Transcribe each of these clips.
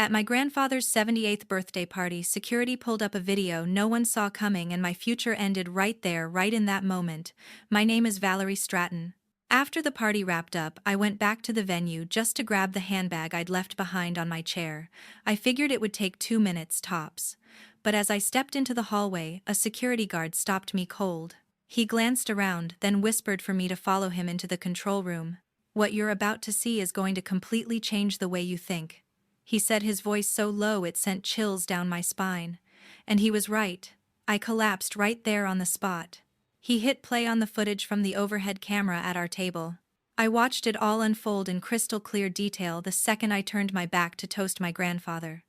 At my grandfather's 78th birthday party, security pulled up a video no one saw coming and my future ended right there, right in that moment. My name is Valerie Stratton. After the party wrapped up, I went back to the venue just to grab the handbag I'd left behind on my chair. I figured it would take 2 minutes tops. But as I stepped into the hallway, a security guard stopped me cold. He glanced around, then whispered for me to follow him into the control room. "What you're about to see is going to completely change the way you think," he said, his voice so low it sent chills down my spine. And he was right. I collapsed right there on the spot. He hit play on the footage from the overhead camera at our table. I watched it all unfold in crystal clear detail the second I turned my back to toast my grandfather.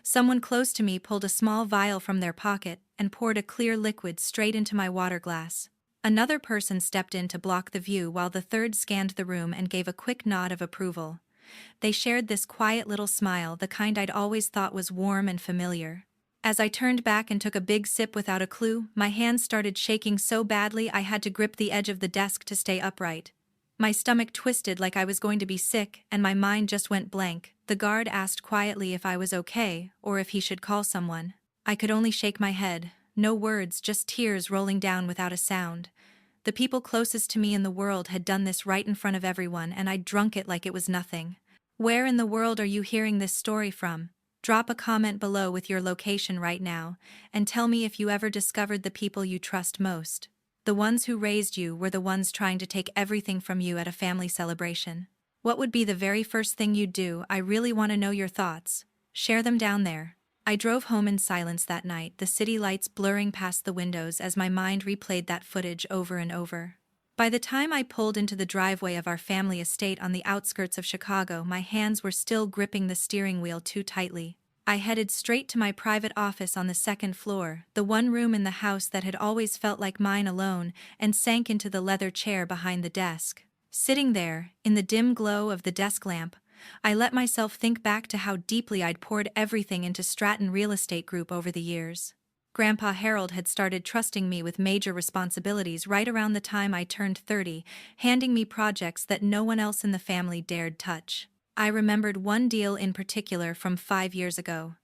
Someone close to me pulled a small vial from their pocket and poured a clear liquid straight into my water glass. Another person stepped in to block the view while the third scanned the room and gave a quick nod of approval. They shared this quiet little smile, the kind I'd always thought was warm and familiar. As I turned back and took a big sip without a clue, my hands started shaking so badly I had to grip the edge of the desk to stay upright. My stomach twisted like I was going to be sick, and my mind just went blank. The guard asked quietly if I was okay, or if he should call someone. I could only shake my head. No words, just tears rolling down without a sound. The people closest to me in the world had done this right in front of everyone, and I'd drunk it like it was nothing. Where in the world are you hearing this story from? Drop a comment below with your location right now, and tell me if you ever discovered the people you trust most. The ones who raised you were the ones trying to take everything from you at a family celebration. What would be the very first thing you'd do? I really want to know your thoughts. Share them down there. I drove home in silence that night, the city lights blurring past the windows as my mind replayed that footage over and over. By the time I pulled into the driveway of our family estate on the outskirts of Chicago, my hands were still gripping the steering wheel too tightly. I headed straight to my private office on the second floor, the one room in the house that had always felt like mine alone, and sank into the leather chair behind the desk. Sitting there, in the dim glow of the desk lamp, I let myself think back to how deeply I'd poured everything into Stratton Real Estate Group over the years. Grandpa Harold had started trusting me with major responsibilities right around the time I turned 30, handing me projects that no one else in the family dared touch. I remembered one deal in particular from 5 years ago.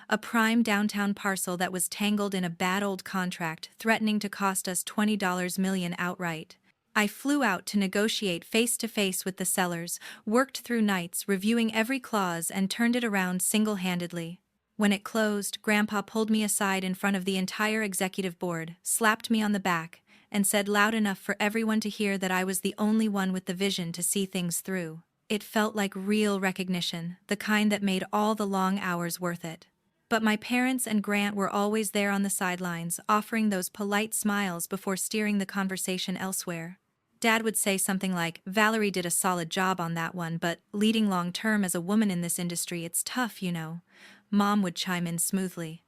A prime downtown parcel that was tangled in a bad old contract threatening to cost us $20 million outright. I flew out to negotiate face-to-face with the sellers, worked through nights reviewing every clause and turned it around single-handedly. When it closed, Grandpa pulled me aside in front of the entire executive board, slapped me on the back, and said loud enough for everyone to hear that I was the only one with the vision to see things through. It felt like real recognition, the kind that made all the long hours worth it. But my parents and Grant were always there on the sidelines, offering those polite smiles before steering the conversation elsewhere. Dad would say something like, "Valerie did a solid job on that one, but leading long-term as a woman in this industry, it's tough, you know." Mom would chime in smoothly.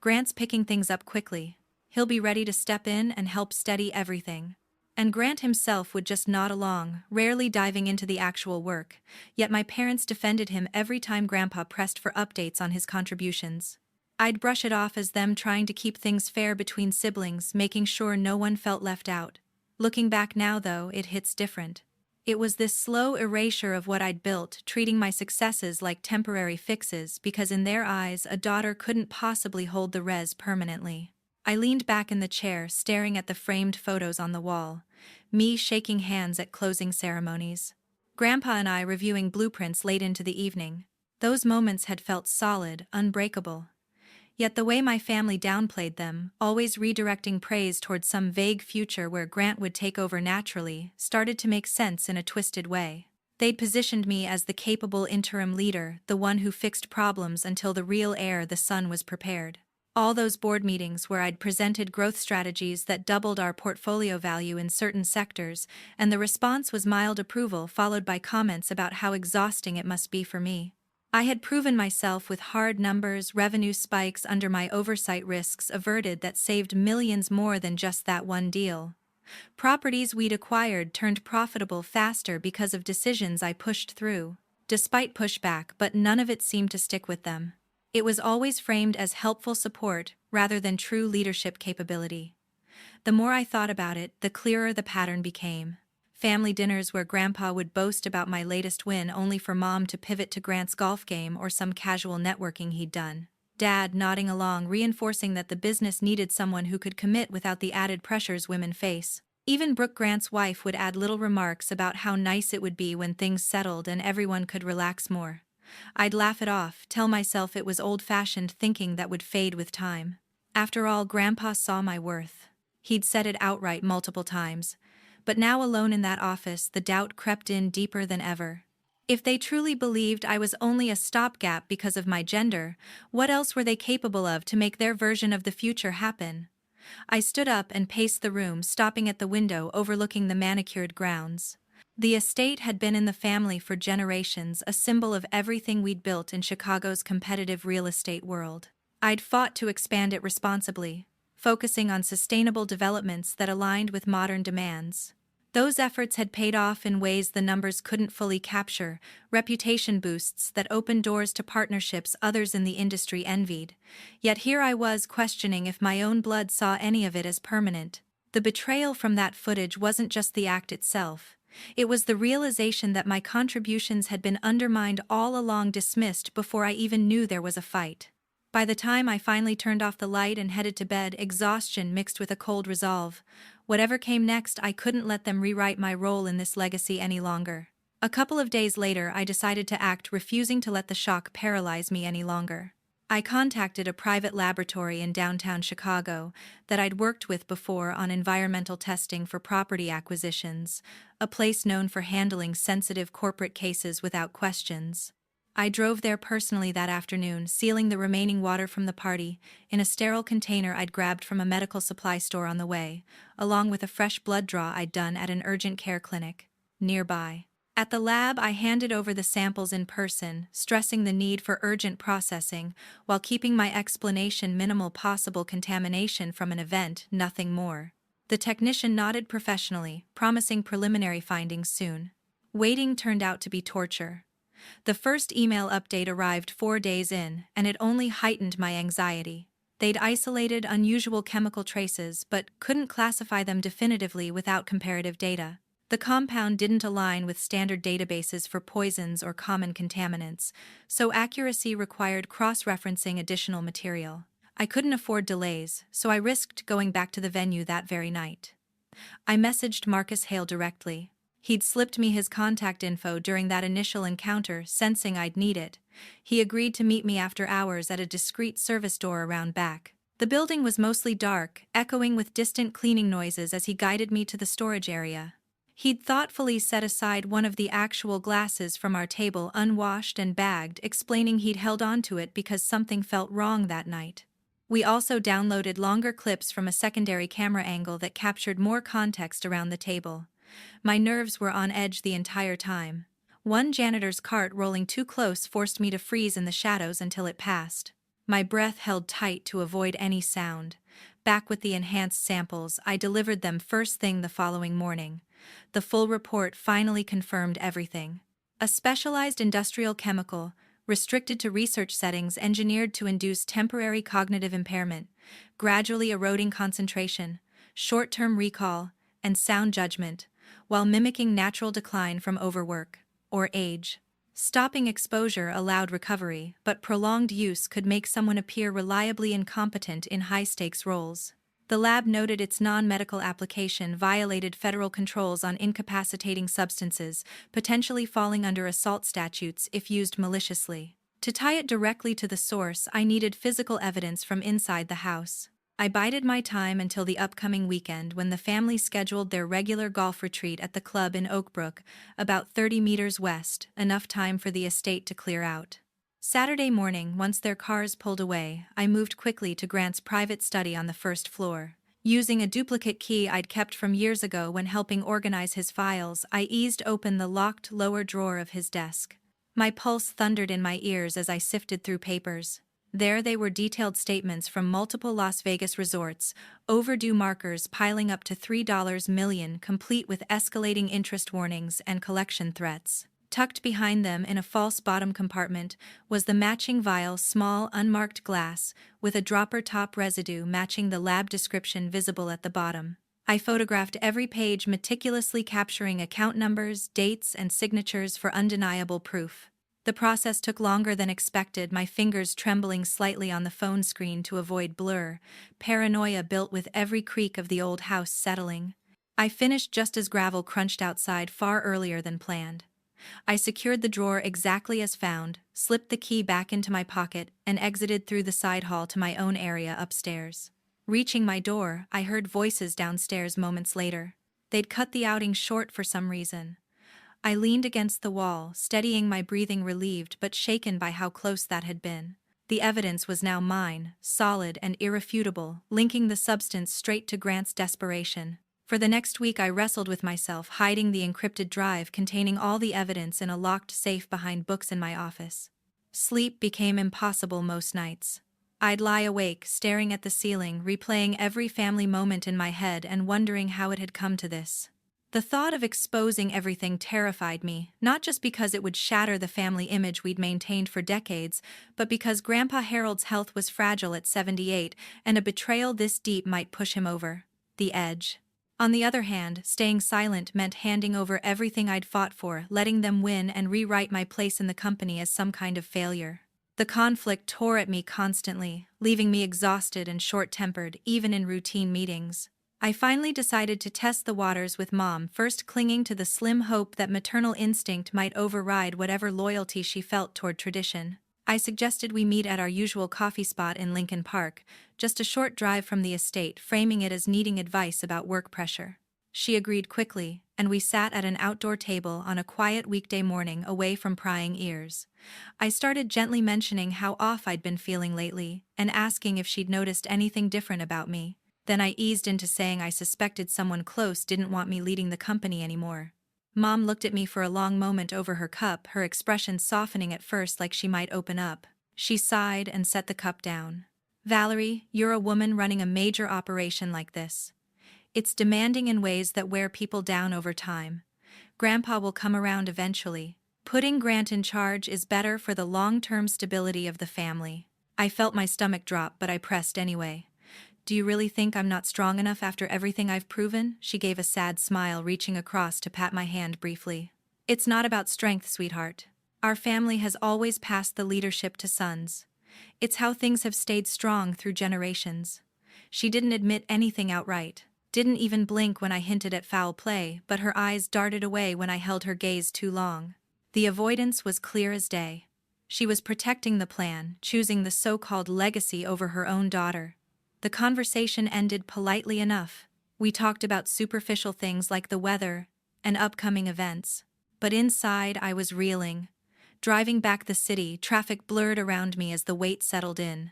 "Grant's picking things up quickly. He'll be ready to step in and help steady everything." And Grant himself would just nod along, rarely diving into the actual work, yet my parents defended him every time Grandpa pressed for updates on his contributions. I'd brush it off as them trying to keep things fair between siblings, making sure no one felt left out. Looking back now, though, it hits different. It was this slow erasure of what I'd built, treating my successes like temporary fixes because in their eyes a daughter couldn't possibly hold the res permanently. I leaned back in the chair, staring at the framed photos on the wall, me shaking hands at closing ceremonies. Grandpa and I reviewing blueprints late into the evening. Those moments had felt solid, unbreakable. Yet the way my family downplayed them, always redirecting praise towards some vague future where Grant would take over naturally, started to make sense in a twisted way. They'd positioned me as the capable interim leader, the one who fixed problems until the real heir, the son, was prepared. All those board meetings where I'd presented growth strategies that doubled our portfolio value in certain sectors, and the response was mild approval followed by comments about how exhausting it must be for me. I had proven myself with hard numbers, revenue spikes under my oversight, risks averted that saved millions more than just that one deal. Properties we'd acquired turned profitable faster because of decisions I pushed through, despite pushback, but none of it seemed to stick with them. It was always framed as helpful support rather than true leadership capability. The more I thought about it, the clearer the pattern became. family dinners where Grandpa would boast about my latest win only for Mom to pivot to Grant's golf game or some casual networking he'd done. Dad nodding along, reinforcing that the business needed someone who could commit without the added pressures women face. Even Brooke, Grant's wife, would add little remarks about how nice it would be when things settled and everyone could relax more. I'd laugh it off, tell myself it was old-fashioned thinking that would fade with time. After all, Grandpa saw my worth. He'd said it outright multiple times. But now, alone in that office, the doubt crept in deeper than ever. If they truly believed I was only a stopgap because of my gender, what else were they capable of to make their version of the future happen? I stood up and paced the room, stopping at the window overlooking the manicured grounds. The estate had been in the family for generations, a symbol of everything we'd built in Chicago's competitive real estate world. I'd fought to expand it responsibly, focusing on sustainable developments that aligned with modern demands. Those efforts had paid off in ways the numbers couldn't fully capture, reputation boosts that opened doors to partnerships others in the industry envied. Yet here I was questioning if my own blood saw any of it as permanent. The betrayal from that footage wasn't just the act itself. It was the realization that my contributions had been undermined, all along dismissed before I even knew there was a fight. By the time I finally turned off the light and headed to bed, exhaustion mixed with a cold resolve. Whatever came next, I couldn't let them rewrite my role in this legacy any longer. A couple of days later, I decided to act, refusing to let the shock paralyze me any longer. I contacted a private laboratory in downtown Chicago that I'd worked with before on environmental testing for property acquisitions, a place known for handling sensitive corporate cases without questions. I drove there personally that afternoon, sealing the remaining water from the party in a sterile container I'd grabbed from a medical supply store on the way, along with a fresh blood draw I'd done at an urgent care clinic nearby. At the lab, I handed over the samples in person, stressing the need for urgent processing, while keeping my explanation minimal: possible contamination from an event, nothing more. The technician nodded professionally, promising preliminary findings soon. Waiting turned out to be torture. The first email update arrived 4 days in, and it only heightened my anxiety. They'd isolated unusual chemical traces but couldn't classify them definitively without comparative data. The compound didn't align with standard databases for poisons or common contaminants, so accuracy required cross-referencing additional material. I couldn't afford delays, so I risked going back to the venue that very night. I messaged Marcus Hale directly. He'd slipped me his contact info during that initial encounter, sensing I'd need it. He agreed to meet me after hours at a discreet service door around back. The building was mostly dark, echoing with distant cleaning noises as he guided me to the storage area. He'd thoughtfully set aside one of the actual glasses from our table, unwashed and bagged, explaining he'd held onto it because something felt wrong that night. We also downloaded longer clips from a secondary camera angle that captured more context around the table. My nerves were on edge the entire time. One janitor's cart rolling too close forced me to freeze in the shadows until it passed. My breath held tight to avoid any sound. Back with the enhanced samples, I delivered them first thing the following morning. The full report finally confirmed everything. A specialized industrial chemical, restricted to research settings, engineered to induce temporary cognitive impairment, gradually eroding concentration, short-term recall, and sound judgment, while mimicking natural decline from overwork or age. Stopping exposure allowed recovery, but prolonged use could make someone appear reliably incompetent in high-stakes roles. The lab noted its non-medical application violated federal controls on incapacitating substances, potentially falling under assault statutes if used maliciously. To tie it directly to the source, I needed physical evidence from inside the house. I bided my time until the upcoming weekend, when the family scheduled their regular golf retreat at the club in Oakbrook, about 30 meters west, enough time for the estate to clear out. Saturday morning, once their cars pulled away, I moved quickly to Grant's private study on the first floor. Using a duplicate key I'd kept from years ago when helping organize his files, I eased open the locked lower drawer of his desk. My pulse thundered in my ears as I sifted through papers. There they were, detailed statements from multiple Las Vegas resorts, overdue markers piling up to $3 million, complete with escalating interest warnings and collection threats. Tucked behind them in a false bottom compartment was the matching vial, small unmarked glass, with a dropper top residue matching the lab description visible at the bottom. I photographed every page, meticulously capturing account numbers, dates, and signatures for undeniable proof. The process took longer than expected, my fingers trembling slightly on the phone screen to avoid blur, paranoia built with every creak of the old house settling. I finished just as gravel crunched outside far earlier than planned. I secured the drawer exactly as found, slipped the key back into my pocket, and exited through the side hall to my own area upstairs. Reaching my door, I heard voices downstairs moments later. They'd cut the outing short for some reason. I leaned against the wall, steadying my breathing, relieved but shaken by how close that had been. The evidence was now mine, solid and irrefutable, linking the substance straight to Grant's desperation. For the next week I wrestled with myself, hiding the encrypted drive containing all the evidence in a locked safe behind books in my office. Sleep became impossible most nights. I'd lie awake, staring at the ceiling, replaying every family moment in my head and wondering how it had come to this. The thought of exposing everything terrified me, not just because it would shatter the family image we'd maintained for decades, but because Grandpa Harold's health was fragile at 78, and a betrayal this deep might push him over the edge. On the other hand, staying silent meant handing over everything I'd fought for, letting them win and rewrite my place in the company as some kind of failure. The conflict tore at me constantly, leaving me exhausted and short-tempered, even in routine meetings. I finally decided to test the waters with Mom, first clinging to the slim hope that maternal instinct might override whatever loyalty she felt toward tradition. I suggested we meet at our usual coffee spot in Lincoln Park, just a short drive from the estate, framing it as needing advice about work pressure. She agreed quickly, and we sat at an outdoor table on a quiet weekday morning away from prying ears. I started gently mentioning how off I'd been feeling lately, and asking if she'd noticed anything different about me. Then I eased into saying I suspected someone close didn't want me leading the company anymore. Mom looked at me for a long moment over her cup, her expression softening at first like she might open up. She sighed and set the cup down. "Valerie, you're a woman running a major operation like this. It's demanding in ways that wear people down over time. Grandpa will come around eventually. Putting Grant in charge is better for the long-term stability of the family." I felt my stomach drop, but I pressed anyway. "Do you really think I'm not strong enough after everything I've proven?" She gave a sad smile, reaching across to pat my hand briefly. "It's not about strength, sweetheart. Our family has always passed the leadership to sons. It's how things have stayed strong through generations." She didn't admit anything outright, didn't even blink when I hinted at foul play, but her eyes darted away when I held her gaze too long. The avoidance was clear as day. She was protecting the plan, choosing the so-called legacy over her own daughter. The conversation ended politely enough. We talked about superficial things like the weather and upcoming events. But inside I was reeling. Driving back the city, traffic blurred around me as the weight settled in.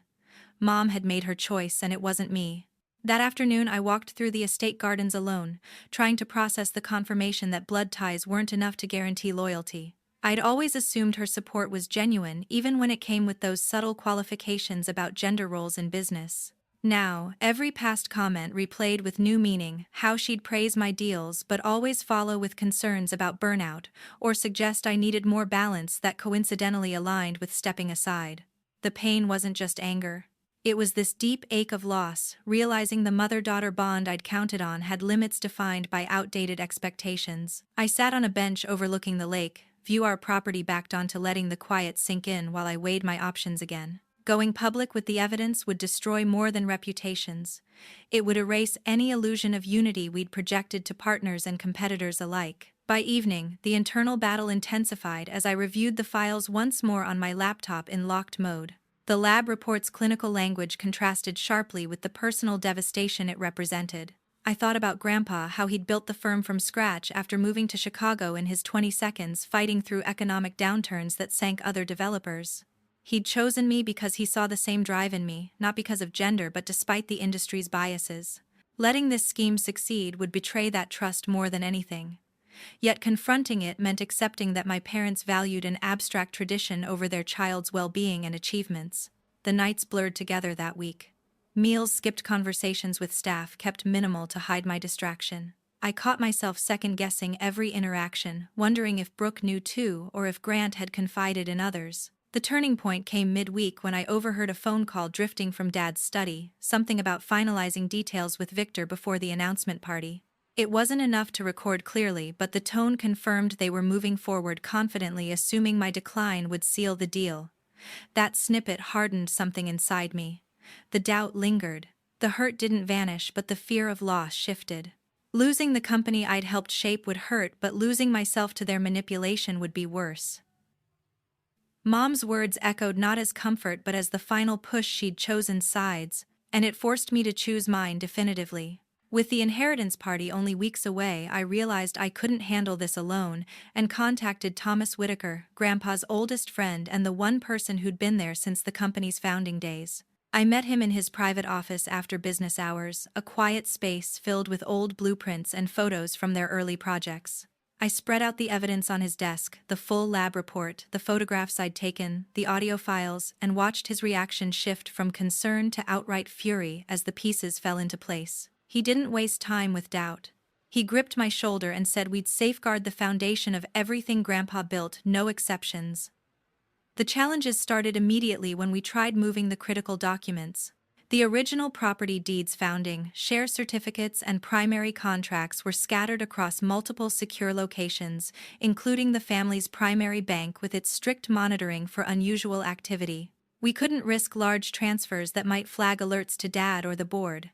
Mom had made her choice and it wasn't me. That afternoon I walked through the estate gardens alone, trying to process the confirmation that blood ties weren't enough to guarantee loyalty. I'd always assumed her support was genuine, even when it came with those subtle qualifications about gender roles in business. Now, every past comment replayed with new meaning, how she'd praise my deals but always follow with concerns about burnout, or suggest I needed more balance that coincidentally aligned with stepping aside. The pain wasn't just anger. It was this deep ache of loss, realizing the mother-daughter bond I'd counted on had limits defined by outdated expectations. I sat on a bench overlooking the lake, view our property backed onto letting the quiet sink in while I weighed my options again. Going public with the evidence would destroy more than reputations. It would erase any illusion of unity we'd projected to partners and competitors alike. By evening, the internal battle intensified as I reviewed the files once more on my laptop in locked mode. The lab report's clinical language contrasted sharply with the personal devastation it represented. I thought about Grandpa, how he'd built the firm from scratch after moving to Chicago in his 20s, fighting through economic downturns that sank other developers. He'd chosen me because he saw the same drive in me, not because of gender but despite the industry's biases. Letting this scheme succeed would betray that trust more than anything. Yet confronting it meant accepting that my parents valued an abstract tradition over their child's well-being and achievements. The nights blurred together that week. Meals skipped, conversations with staff kept minimal to hide my distraction. I caught myself second-guessing every interaction, wondering if Brooke knew too or if Grant had confided in others. The turning point came midweek when I overheard a phone call drifting from Dad's study, something about finalizing details with Victor before the announcement party. It wasn't enough to record clearly, but the tone confirmed they were moving forward confidently, assuming my decline would seal the deal. That snippet hardened something inside me. The doubt lingered. The hurt didn't vanish, but the fear of loss shifted. Losing the company I'd helped shape would hurt, but losing myself to their manipulation would be worse. Mom's words echoed not as comfort but as the final push. She'd chosen sides, and it forced me to choose mine definitively. With the inheritance party only weeks away, I realized I couldn't handle this alone and contacted Thomas Whitaker, Grandpa's oldest friend and the one person who'd been there since the company's founding days. I met him in his private office after business hours, a quiet space filled with old blueprints and photos from their early projects. I spread out the evidence on his desk, the full lab report, the photographs I'd taken, the audio files, and watched his reaction shift from concern to outright fury as the pieces fell into place. He didn't waste time with doubt. He gripped my shoulder and said we'd safeguard the foundation of everything Grandpa built, no exceptions. The challenges started immediately when we tried moving the critical documents. The original property deeds, founding, share certificates, and primary contracts were scattered across multiple secure locations, including the family's primary bank with its strict monitoring for unusual activity. We couldn't risk large transfers that might flag alerts to Dad or the board.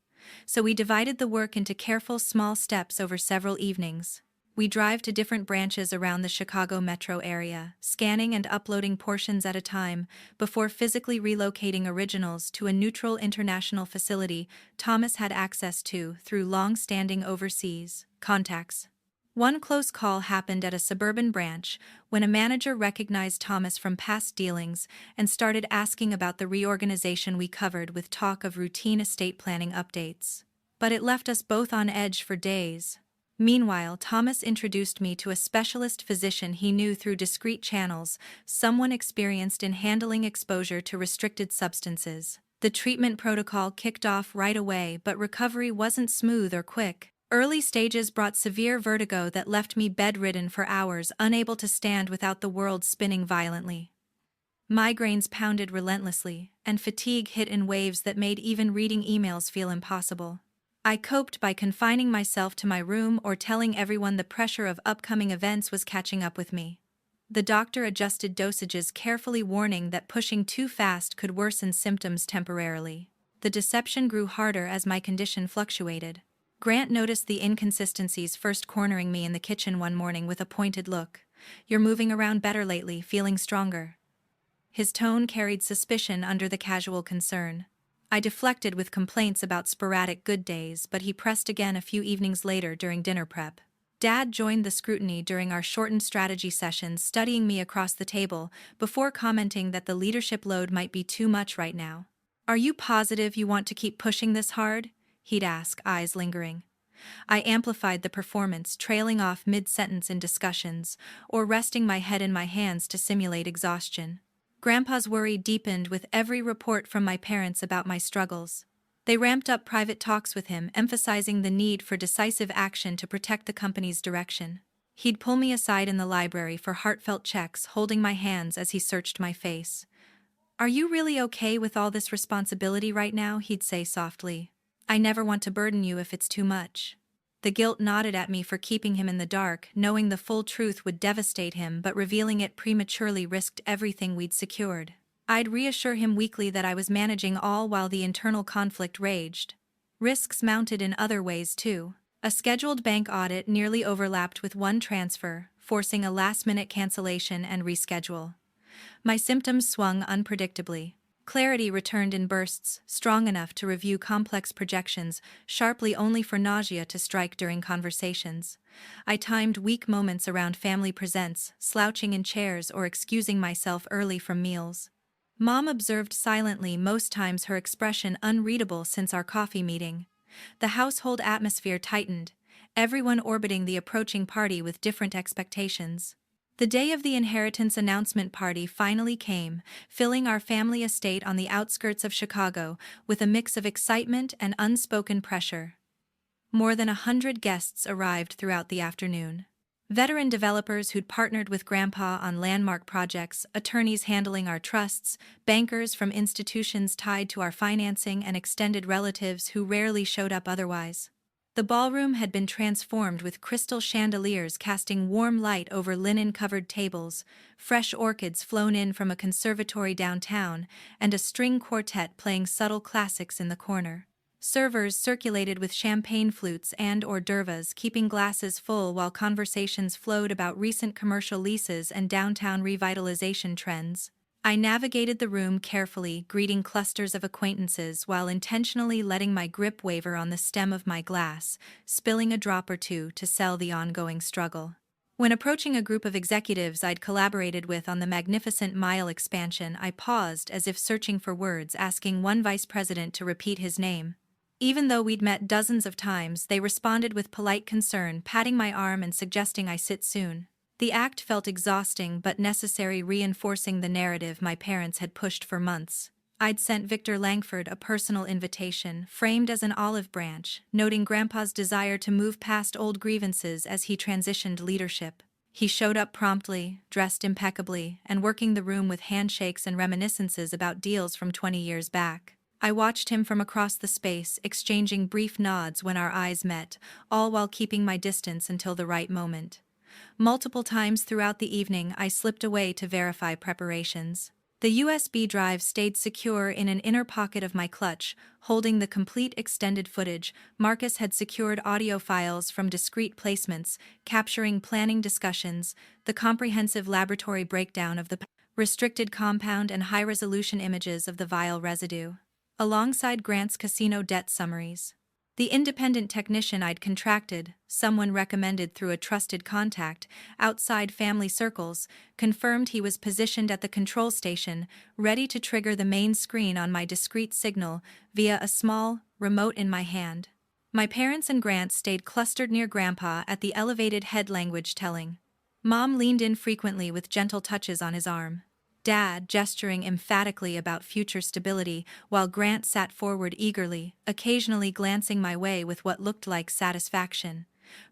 So we divided the work into careful small steps over several evenings. We drive to different branches around the Chicago metro area, scanning and uploading portions at a time, before physically relocating originals to a neutral international facility Thomas had access to through long-standing overseas contacts. One close call happened at a suburban branch when a manager recognized Thomas from past dealings and started asking about the reorganization we covered with talk of routine estate planning updates. But it left us both on edge for days. Meanwhile, Thomas introduced me to a specialist physician he knew through discreet channels, someone experienced in handling exposure to restricted substances. The treatment protocol kicked off right away, but recovery wasn't smooth or quick. Early stages brought severe vertigo that left me bedridden for hours, unable to stand without the world spinning violently. Migraines pounded relentlessly, and fatigue hit in waves that made even reading emails feel impossible. I coped by confining myself to my room or telling everyone the pressure of upcoming events was catching up with me. The doctor adjusted dosages carefully, warning that pushing too fast could worsen symptoms temporarily. The deception grew harder as my condition fluctuated. Grant noticed the inconsistencies, first cornering me in the kitchen one morning with a pointed look. "You're moving around better lately, feeling stronger." His tone carried suspicion under the casual concern. I deflected with complaints about sporadic good days, but he pressed again a few evenings later during dinner prep. Dad joined the scrutiny during our shortened strategy sessions, studying me across the table before commenting that the leadership load might be too much right now. "Are you positive you want to keep pushing this hard?" he'd ask, eyes lingering. I amplified the performance, trailing off mid-sentence in discussions, or resting my head in my hands to simulate exhaustion. Grandpa's worry deepened with every report from my parents about my struggles. They ramped up private talks with him, emphasizing the need for decisive action to protect the company's direction. He'd pull me aside in the library for heartfelt checks, holding my hands as he searched my face. "Are you really okay with all this responsibility right now?" he'd say softly. "I never want to burden you if it's too much." The guilt gnawed at me for keeping him in the dark, knowing the full truth would devastate him, but revealing it prematurely risked everything we'd secured. I'd reassure him weakly that I was managing all while the internal conflict raged. Risks mounted in other ways too. A scheduled bank audit nearly overlapped with one transfer, forcing a last-minute cancellation and reschedule. My symptoms swung unpredictably. Clarity returned in bursts, strong enough to review complex projections, sharply only for nausea to strike during conversations. I timed weak moments around family presents, slouching in chairs or excusing myself early from meals. Mom observed silently, most times her expression unreadable since our coffee meeting. The household atmosphere tightened, everyone orbiting the approaching party with different expectations. The day of the inheritance announcement party finally came, filling our family estate on the outskirts of Chicago with a mix of excitement and unspoken pressure. More than 100 guests arrived throughout the afternoon. Veteran developers who'd partnered with Grandpa on landmark projects, attorneys handling our trusts, bankers from institutions tied to our financing, and extended relatives who rarely showed up otherwise. The ballroom had been transformed with crystal chandeliers casting warm light over linen-covered tables, fresh orchids flown in from a conservatory downtown, and a string quartet playing subtle classics in the corner. Servers circulated with champagne flutes and hors d'oeuvres, keeping glasses full while conversations flowed about recent commercial leases and downtown revitalization trends. I navigated the room carefully, greeting clusters of acquaintances while intentionally letting my grip waver on the stem of my glass, spilling a drop or two to sell the ongoing struggle. When approaching a group of executives I'd collaborated with on the Magnificent Mile expansion, I paused as if searching for words, asking one vice president to repeat his name. Even though we'd met dozens of times, they responded with polite concern, patting my arm and suggesting I sit soon. The act felt exhausting but necessary, reinforcing the narrative my parents had pushed for months. I'd sent Victor Langford a personal invitation, framed as an olive branch, noting Grandpa's desire to move past old grievances as he transitioned leadership. He showed up promptly, dressed impeccably, and working the room with handshakes and reminiscences about deals from 20 years back. I watched him from across the space, exchanging brief nods when our eyes met, all while keeping my distance until the right moment. Multiple times throughout the evening, I slipped away to verify preparations. The USB drive stayed secure in an inner pocket of my clutch, holding the complete extended footage. Marcus had secured audio files from discrete placements, capturing planning discussions, the comprehensive laboratory breakdown of the restricted compound, and high-resolution images of the vial residue, alongside Grant's casino debt summaries. The independent technician I'd contracted, someone recommended through a trusted contact, outside family circles, confirmed he was positioned at the control station, ready to trigger the main screen on my discreet signal via a small remote in my hand. My parents and Grant stayed clustered near Grandpa at the elevated head, language telling. Mom leaned in frequently with gentle touches on his arm. Dad gesturing emphatically about future stability, while Grant sat forward eagerly, occasionally glancing my way with what looked like satisfaction.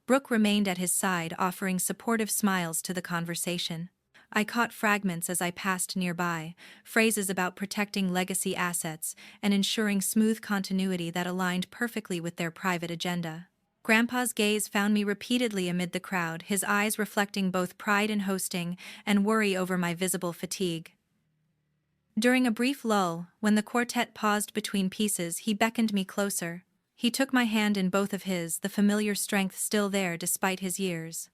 Brooke remained at his side, offering supportive smiles to the conversation. I caught fragments as I passed nearby, phrases about protecting legacy assets and ensuring smooth continuity that aligned perfectly with their private agenda. Grandpa's gaze found me repeatedly amid the crowd, his eyes reflecting both pride in hosting and worry over my visible fatigue. During a brief lull, when the quartet paused between pieces, he beckoned me closer. He took my hand in both of his, the familiar strength still there despite his years.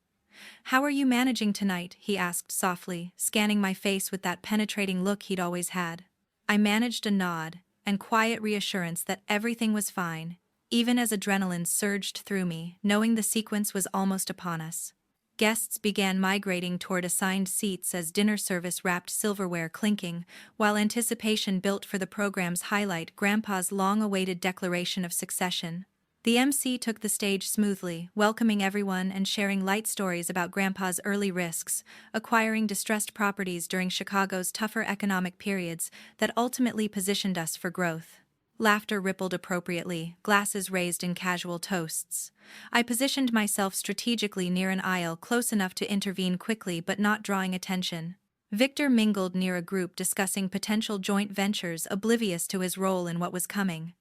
"How are you managing tonight?" he asked softly, scanning my face with that penetrating look he'd always had. I managed a nod and quiet reassurance that everything was fine, even as adrenaline surged through me, knowing the sequence was almost upon us. Guests began migrating toward assigned seats as dinner service wrapped silverware clinking, while anticipation built for the program's highlight, Grandpa's long-awaited declaration of succession. The MC took the stage smoothly, welcoming everyone and sharing light stories about Grandpa's early risks, acquiring distressed properties during Chicago's tougher economic periods that ultimately positioned us for growth. Laughter rippled appropriately, glasses raised in casual toasts. I positioned myself strategically near an aisle, close enough to intervene quickly but not drawing attention. Victor mingled near a group discussing potential joint ventures, oblivious to his role in what was coming.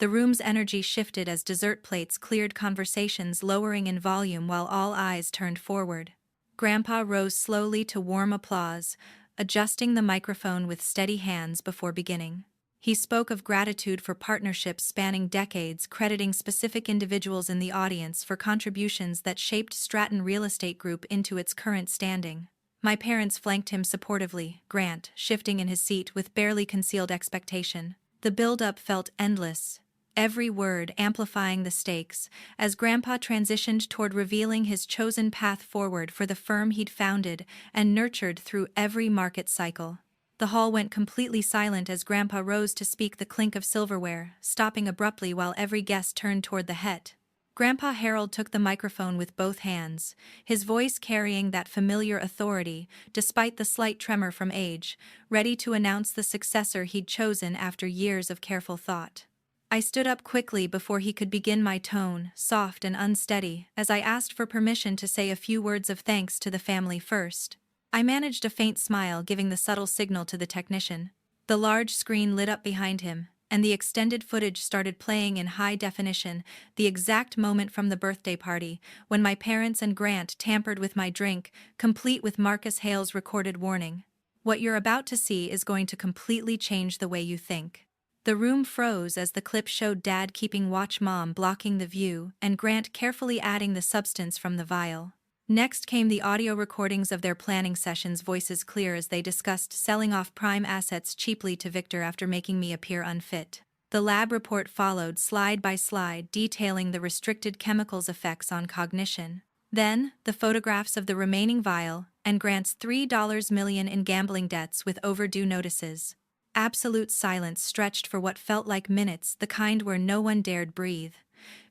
The room's energy shifted as dessert plates cleared, conversations lowering in volume while all eyes turned forward. Grandpa rose slowly to warm applause, adjusting the microphone with steady hands before beginning. He spoke of gratitude for partnerships spanning decades, crediting specific individuals in the audience for contributions that shaped Stratton Real Estate Group into its current standing. My parents flanked him supportively, Grant shifting in his seat with barely concealed expectation. The build-up felt endless, every word amplifying the stakes, as Grandpa transitioned toward revealing his chosen path forward for the firm he'd founded and nurtured through every market cycle. The hall went completely silent as Grandpa rose to speak, the clink of silverware, stopping abruptly while every guest turned toward the het. Grandpa Harold took the microphone with both hands, his voice carrying that familiar authority, despite the slight tremor from age, ready to announce the successor he'd chosen after years of careful thought. I stood up quickly before he could begin, my tone soft and unsteady, as I asked for permission to say a few words of thanks to the family first. I managed a faint smile, giving the subtle signal to the technician. The large screen lit up behind him, and the extended footage started playing in high definition, the exact moment from the birthday party, when my parents and Grant tampered with my drink, complete with Marcus Hale's recorded warning. What you're about to see is going to completely change the way you think. The room froze as the clip showed Dad keeping watch, Mom blocking the view, and Grant carefully adding the substance from the vial. Next came the audio recordings of their planning sessions, voices clear as they discussed selling off prime assets cheaply to Victor after making me appear unfit. The lab report followed, slide by slide, detailing the restricted chemicals' effects on cognition. Then, the photographs of the remaining vial, and Grant's $3 million in gambling debts with overdue notices. Absolute silence stretched for what felt like minutes, the kind where no one dared breathe.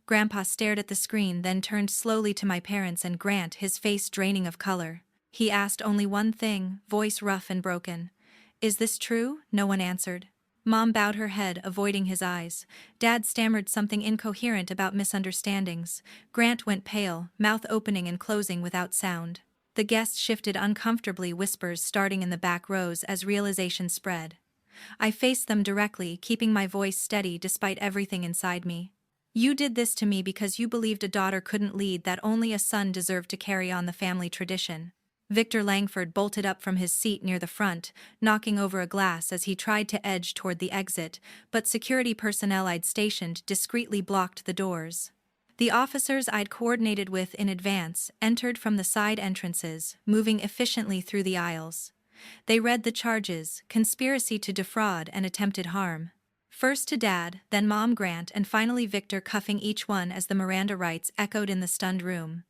Grandpa stared at the screen, then turned slowly to my parents and Grant, his face draining of color. He asked only one thing, voice rough and broken. "Is this true?" No one answered. Mom bowed her head, avoiding his eyes. Dad stammered something incoherent about misunderstandings. Grant went pale, mouth opening and closing without sound. The guests shifted uncomfortably, whispers starting in the back rows as realization spread. I faced them directly, keeping my voice steady despite everything inside me. "You did this to me because you believed a daughter couldn't lead, that only a son deserved to carry on the family tradition." Victor Langford bolted up from his seat near the front, knocking over a glass as he tried to edge toward the exit, but security personnel I'd stationed discreetly blocked the doors. The officers I'd coordinated with in advance entered from the side entrances, moving efficiently through the aisles. They read the charges: conspiracy to defraud and attempted harm. First to Dad, then Mom, Grant, and finally Victor, cuffing each one as the Miranda rights echoed in the stunned room.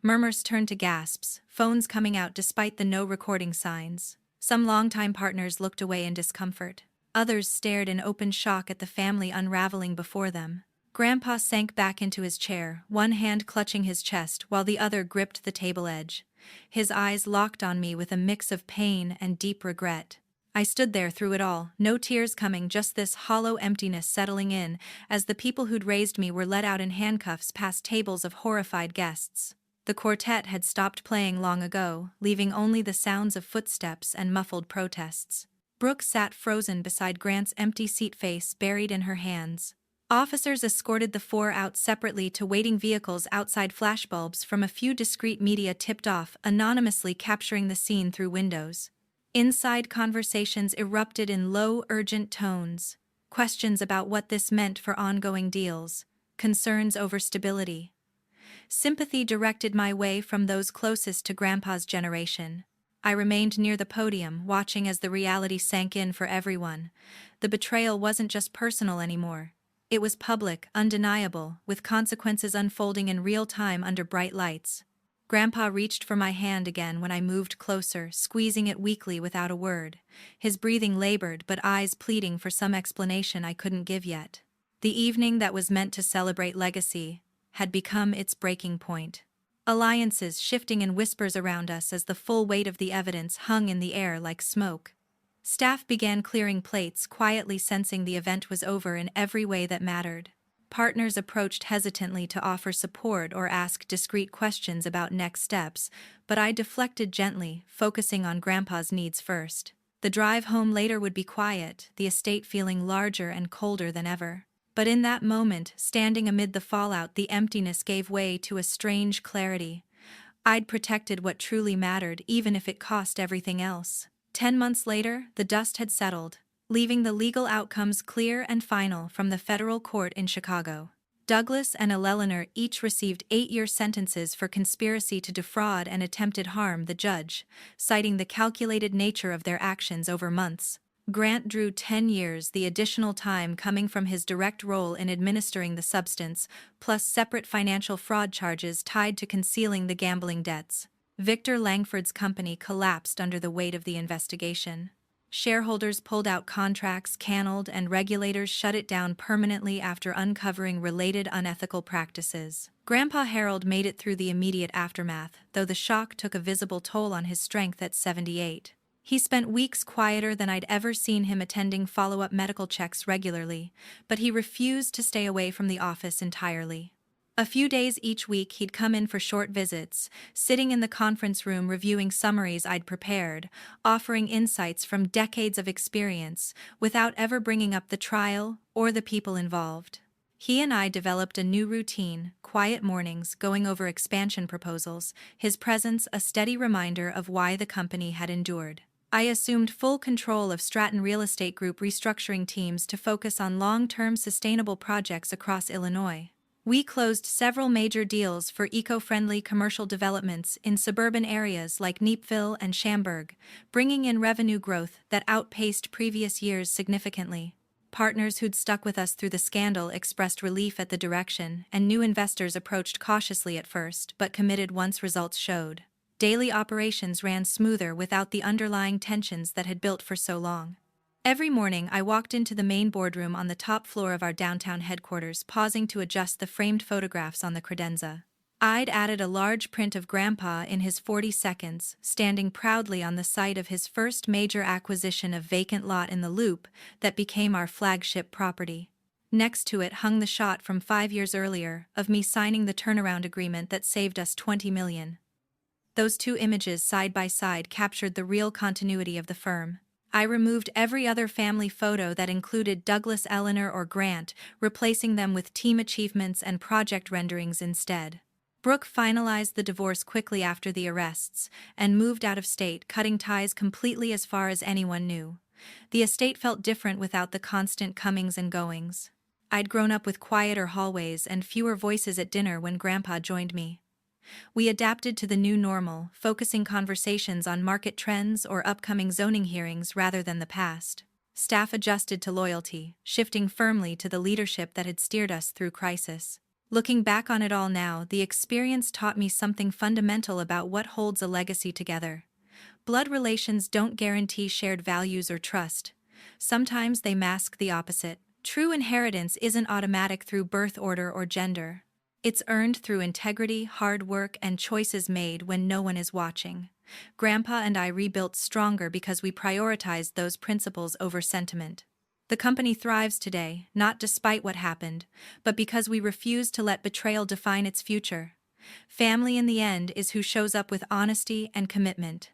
Murmurs turned to gasps, phones coming out despite the no recording signs. Some longtime partners looked away in discomfort. Others stared in open shock at the family unraveling before them. Grandpa sank back into his chair, one hand clutching his chest while the other gripped the table edge. His eyes locked on me with a mix of pain and deep regret. I stood there through it all, no tears coming, just this hollow emptiness settling in as the people who'd raised me were led out in handcuffs past tables of horrified guests. The quartet had stopped playing long ago, leaving only the sounds of footsteps and muffled protests. Brooke sat frozen beside Grant's empty seat, face buried in her hands. Officers escorted the four out separately to waiting vehicles outside, flashbulbs from a few discreet media tipped off, anonymously capturing the scene through windows. Inside, conversations erupted in low, urgent tones. Questions about what this meant for ongoing deals. Concerns over stability. Sympathy directed my way from those closest to Grandpa's generation. I remained near the podium, watching as the reality sank in for everyone. The betrayal wasn't just personal anymore. It was public, undeniable, with consequences unfolding in real time under bright lights. Grandpa reached for my hand again when I moved closer, squeezing it weakly without a word. His breathing labored, but eyes pleading for some explanation I couldn't give yet. The evening that was meant to celebrate legacy had become its breaking point. Alliances shifting in whispers around us as the full weight of the evidence hung in the air like smoke. Staff began clearing plates, quietly sensing the event was over in every way that mattered. Partners approached hesitantly to offer support or ask discreet questions about next steps, but I deflected gently, focusing on Grandpa's needs first. The drive home later would be quiet, the estate feeling larger and colder than ever. But in that moment, standing amid the fallout, the emptiness gave way to a strange clarity. I'd protected what truly mattered, even if it cost everything else. 10 months later, the dust had settled, leaving the legal outcomes clear and final from the federal court in Chicago. Douglas and Eleanor each received 8-year sentences for conspiracy to defraud and attempted harm, the judge citing the calculated nature of their actions over months. Grant drew 10 years, the additional time coming from his direct role in administering the substance, plus separate financial fraud charges tied to concealing the gambling debts. Victor Langford's company collapsed under the weight of the investigation. Shareholders pulled out contracts, canceled, and regulators shut it down permanently after uncovering related unethical practices. Grandpa Harold made it through the immediate aftermath, though the shock took a visible toll on his strength at 78. He spent weeks quieter than I'd ever seen him, attending follow-up medical checks regularly, but he refused to stay away from the office entirely. A few days each week he'd come in for short visits, sitting in the conference room reviewing summaries I'd prepared, offering insights from decades of experience, without ever bringing up the trial or the people involved. He and I developed a new routine: quiet mornings going over expansion proposals, his presence a steady reminder of why the company had endured. I assumed full control of Stratton Real Estate Group restructuring teams to focus on long-term sustainable projects across Illinois. We closed several major deals for eco-friendly commercial developments in suburban areas like Neepville and Schaumburg, bringing in revenue growth that outpaced previous years significantly. Partners who'd stuck with us through the scandal expressed relief at the direction, and new investors approached cautiously at first but committed once results showed. Daily operations ran smoother without the underlying tensions that had built for so long. Every morning I walked into the main boardroom on the top floor of our downtown headquarters, pausing to adjust the framed photographs on the credenza. I'd added a large print of Grandpa in his 40 seconds, standing proudly on the site of his first major acquisition of vacant lot in the Loop that became our flagship property. Next to it hung the shot from 5 years earlier, of me signing the turnaround agreement that saved us $20 million. Those two images side by side captured the real continuity of the firm. I removed every other family photo that included Douglas, Eleanor, or Grant, replacing them with team achievements and project renderings instead. Brooke finalized the divorce quickly after the arrests and moved out of state, cutting ties completely as far as anyone knew. The estate felt different without the constant comings and goings. I'd grown up with quieter hallways and fewer voices at dinner when Grandpa joined me. We adapted to the new normal, focusing conversations on market trends or upcoming zoning hearings rather than the past. Staff adjusted to loyalty, shifting firmly to the leadership that had steered us through crisis. Looking back on it all now, the experience taught me something fundamental about what holds a legacy together. Blood relations don't guarantee shared values or trust. Sometimes they mask the opposite. True inheritance isn't automatic through birth order or gender. It's earned through integrity, hard work, and choices made when no one is watching. Grandpa and I rebuilt stronger because we prioritized those principles over sentiment. The company thrives today, not despite what happened, but because we refused to let betrayal define its future. Family in the end is who shows up with honesty and commitment.